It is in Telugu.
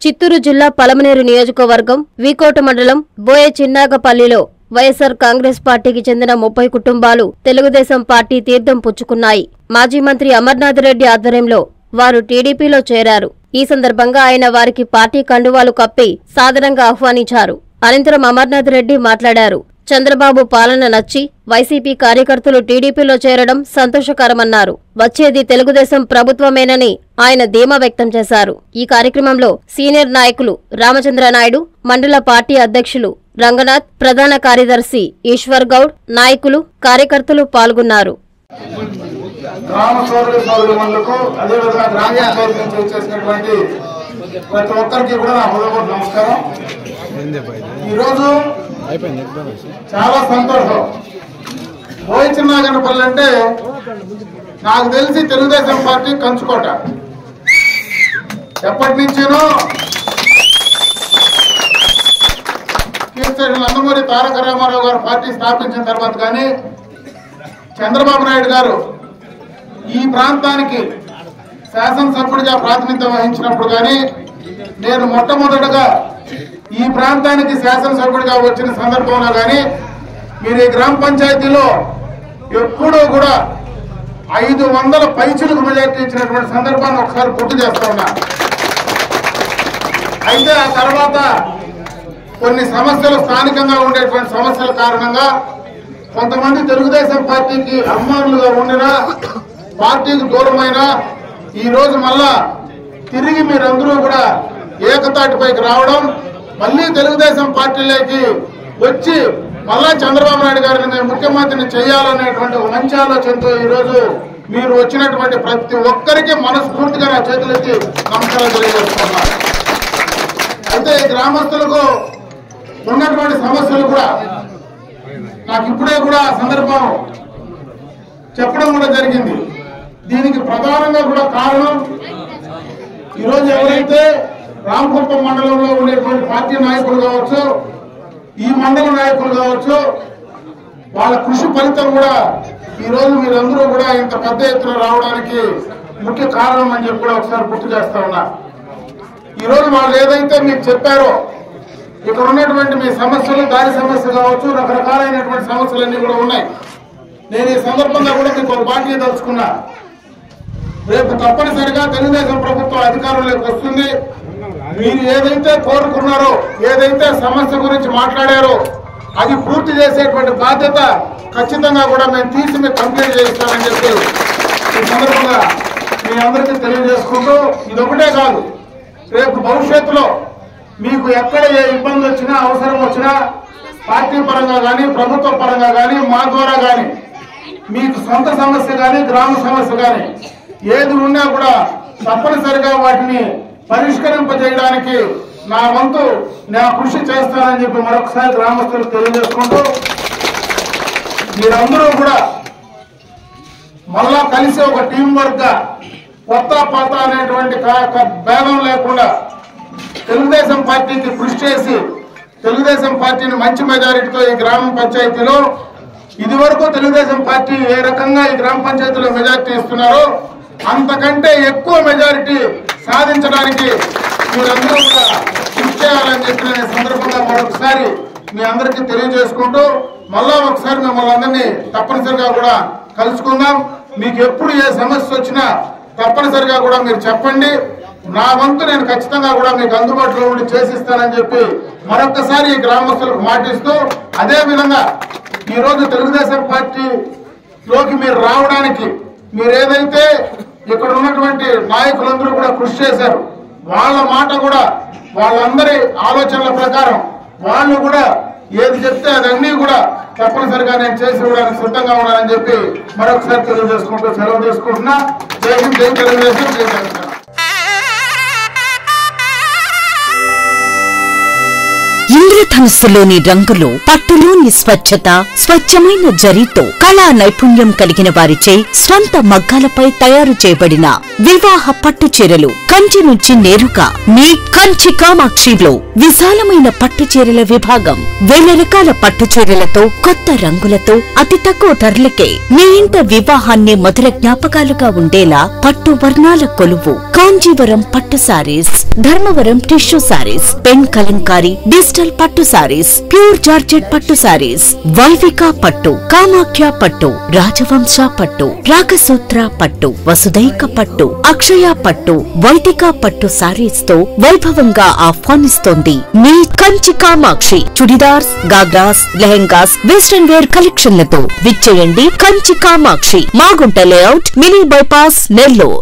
చిత్తూరు జిల్లా పలమనేరు నియోజకవర్గం వీకోట మండలం బోయ చిన్నాగపల్లిలో వైఎస్ఆర్ కాంగ్రెస్ పార్టీకి చెందిన 30 కుటుంబాలు తెలుగుదేశం పార్టీ తీర్థం పుచ్చుకున్నాయి. మాజీ మంత్రి అమర్నాథ్ రెడ్డి ఆధ్వర్యంలో వారు టీడీపీలో చేరారు. ఈ సందర్భంగా ఆయన వారికి పార్టీ కండువాలు కప్పి సాదరంగా ఆహ్వానించారు. అనంతరం అమర్నాథ్ రెడ్డి మాట్లాడారు. చంద్రబాబు పాలన నచ్చి వైసీపీ కార్యకర్తలు టీడీపీలో చేరడం సంతోషకరమన్నారు. వచ్చేది తెలుగుదేశం ప్రభుత్వమేనని ఆయన ధీమా వ్యక్తం చేశారు. ఈ కార్యక్రమంలో సీనియర్ నాయకులు రామచంద్ర నాయుడు, మండల పార్టీ అధ్యక్షులు రంగనాథ్, ప్రధాన కార్యదర్శి ఈశ్వర్ గౌడ్, నాయకులు, కార్యకర్తలు పాల్గొన్నారు. ప్రతి ఒక్కరికి కూడా నా హృదయపూర్వక నమస్కారం. ఈరోజు చాలా సంతోషం. బోయ చిన్నాగపల్లి అంటే నాకు తెలిసి తెలుగుదేశం పార్టీ కంచుకోట. ఎప్పటి నుంచేనో కీర్తి నందమూరి తారక రామారావు గారు పార్టీ స్థాపించిన తర్వాత కానీ, చంద్రబాబు నాయుడు గారు ఈ ప్రాంతానికి శాసనసభ్యుడిగా ప్రాతినిధ్యం వహించినప్పుడు కానీ, నేను మొట్టమొదటగా ఈ ప్రాంతానికి శాసనసభ్యుడిగా వచ్చిన సందర్భంలో కానీ, మీరు ఈ గ్రామ పంచాయతీలో ఎప్పుడూ కూడా 500 పైచులకు మెజార్టీ ఇచ్చినటువంటి సందర్భాన్ని ఒకసారి గుర్తు చేస్తా ఉన్నా. అయితే ఆ తర్వాత కొన్ని సమస్యలు, స్థానికంగా ఉండేటువంటి సమస్యల కారణంగా కొంతమంది తెలుగుదేశం పార్టీకి అభిమానులుగా ఉండినా, పార్టీకి దూరమైనా, ఈ రోజు మళ్ళా తిరిగి మీరందరూ కూడా ఏకతాటిపైకి రావడం, మళ్ళీ తెలుగుదేశం పార్టీలోకి వచ్చి మళ్ళా చంద్రబాబు నాయుడు గారిని మేము ముఖ్యమంత్రిని చేయాలనేటువంటి ఒక మంచి ఆలోచనతో ఈ రోజు మీరు వచ్చినటువంటి ప్రతి ఒక్కరికి మనస్ఫూర్తిగా నా చేతులెత్తి నమస్కారాలు తెలియజేస్తున్నారు. అయితే ఈ గ్రామస్తులకు ఉన్నటువంటి సమస్యలు కూడా నాకు ఇప్పుడే కూడా సందర్భం చెప్పడం కూడా జరిగింది. దీనికి ప్రధానంగా కూడా కారణం, ఈరోజు ఎవరైతే రామకుప్పం మండలంలో ఉండేటువంటి పార్టీ నాయకులు కావచ్చు, ఈ మండల నాయకులు కావచ్చు, వాళ్ళ కృషి ఫలితం కూడా ఈరోజు మీరందరూ కూడా ఇంత పెద్ద ఎత్తున రావడానికి ముఖ్య కారణం అని చెప్పి కూడా ఒకసారి గుర్తు చేస్తా ఉన్నా. ఈరోజు వాళ్ళు ఏదైతే మీకు చెప్పారో, ఇక్కడ ఉన్నటువంటి మీ సమస్యలు, దారి సమస్య కావచ్చు, రకరకాలైనటువంటి సమస్యలన్నీ కూడా ఉన్నాయి. నేను ఈ సందర్భంగా కూడా మీకు ఒక బాధ్యత తలుచుకున్నా. రేపు తప్పనిసరిగా తెలుగుదేశం ప్రభుత్వం అధికారంలోకి వస్తుంది. మీరు ఏదైతే కోరుకున్నారో, ఏదైతే సమస్య గురించి మాట్లాడారో అది పూర్తి చేసేటువంటి బాధ్యత ఖచ్చితంగా కూడా మేము తీసి మీకు కంప్లీట్ చేయిస్తామని చెప్పి ఈ సందర్భంగా మీ అందరికీ తెలియజేసుకుంటూ, ఇదొకటే కాదు, రేపు భవిష్యత్తులో మీకు ఎక్కడ ఏ ఇబ్బంది వచ్చినా, అవసరం వచ్చినా, పార్టీ పరంగా కానీ, ప్రభుత్వ పరంగా కానీ, మా ద్వారా కానీ, మీకు సొంత సమస్య కానీ, గ్రామ సమస్య కానీ ఏది ఉన్నా కూడా తప్పనిసరిగా వాటిని పరిష్కరింపజేయడానికి నా వంతు నా కృషి చేస్తానని చెప్పి మరొకసారి గ్రామస్తులకు తెలియజేసుకుంటూ, మీరందరూ కూడా మళ్ళా కలిసి ఒక టీం వర్క్ గా, కొత్త పాత అనేటువంటి భేదం లేకుండా తెలుగుదేశం పార్టీకి కృషి చేసి తెలుగుదేశం పార్టీని మంచి మెజారిటీతో ఈ గ్రామ పంచాయతీలో, ఇది వరకు తెలుగుదేశం పార్టీ ఏ రకంగా ఈ గ్రామ పంచాయతీలో మెజారిటీ ఇస్తున్నారో అంతకంటే ఎక్కువ మెజారిటీ సాధించడానికి మీరందరూ కూడా కృషి చేయాలని చెప్పి నేను సందర్భంగా మరొకసారి మీ అందరికీ తెలియజేసుకుంటూ, మళ్ళా ఒకసారి మిమ్మల్ని అందరినీ తప్పనిసరిగా కూడా కలుసుకుందాం. మీకు ఎప్పుడు ఏ సమస్య వచ్చినా తప్పనిసరిగా కూడా మీరు చెప్పండి. నా వంతు నేను ఖచ్చితంగా కూడా మీకు అందుబాటులో ఉండి చేసిస్తానని చెప్పి మరొకసారి ఈ గ్రామస్తులకు మాటిస్తూ, అదే విధంగా ఈరోజు తెలుగుదేశం పార్టీలోకి మీరు రావడానికి మీరు ఏదైతే ఇక్కడ ఉన్నటువంటి నాయకులందరూ కూడా కృషి చేశారు, వాళ్ళ మాట కూడా, వాళ్ళందరి ఆలోచనల ప్రకారం వాళ్ళు కూడా ఏది చెప్తే అదన్నీ కూడా తప్పనిసరిగా నేను చేసి ఇవ్వడానికి సిద్ధంగా ఉన్నానని చెప్పి మరొకసారి తెలియజేసుకుంటూ సెలవు తీసుకుంటున్నా. జై హింద్, జై తెలుగుదేశం, జై తెలంగాణ. ఇంద్రధనుస్సులోని రంగులు, పట్టులోని స్వచ్ఛత, స్వచ్ఛమైన జరీతో కళా నైపుణ్యం కలిగిన వారిచే స్వంత మగ్గాలపై తయారు చేయబడిన వివాహ పట్టు చీరలు కంచి నుంచి నేరుగా మీ కంచి కామాక్షిలో విశాలమైన పట్టు చీరల విభాగం. వేల రకాల పట్టు చీరలతో, కొత్త రంగులతో, అతి తక్కువ ధరలకే మీ ఇంట వివాహాన్ని మధుర జ్ఞాపకాలుగా ఉండేలా పట్టు వర్ణాల కొలువు కాంజీవరం పట్టు saris, Dharmavaram tissue saris, pen Kalamkari digital పట్టు సారీస్, ప్యూర్ జార్జెట్ పట్టు సారీస్, వైవిక పట్టు, కామాఖ్య పట్టు, రాజవంశ పట్టు, రాగసూత్ర పట్టు, వసుదైక పట్టు, అక్షయ పట్టు, వైదిక పట్టు సారీస్ తో వైభవంగా ఆహ్వానిస్తోంది మీ కంచి కామాక్షి. చుడిదార్స్, గాగ్రాస్, లెహెంగాస్, వెస్టర్న్ వేర్ కలెక్షన్లతో విచ్చేయండి Kanchi Kamakshi, Magunta layout, mini bypass, Nellore.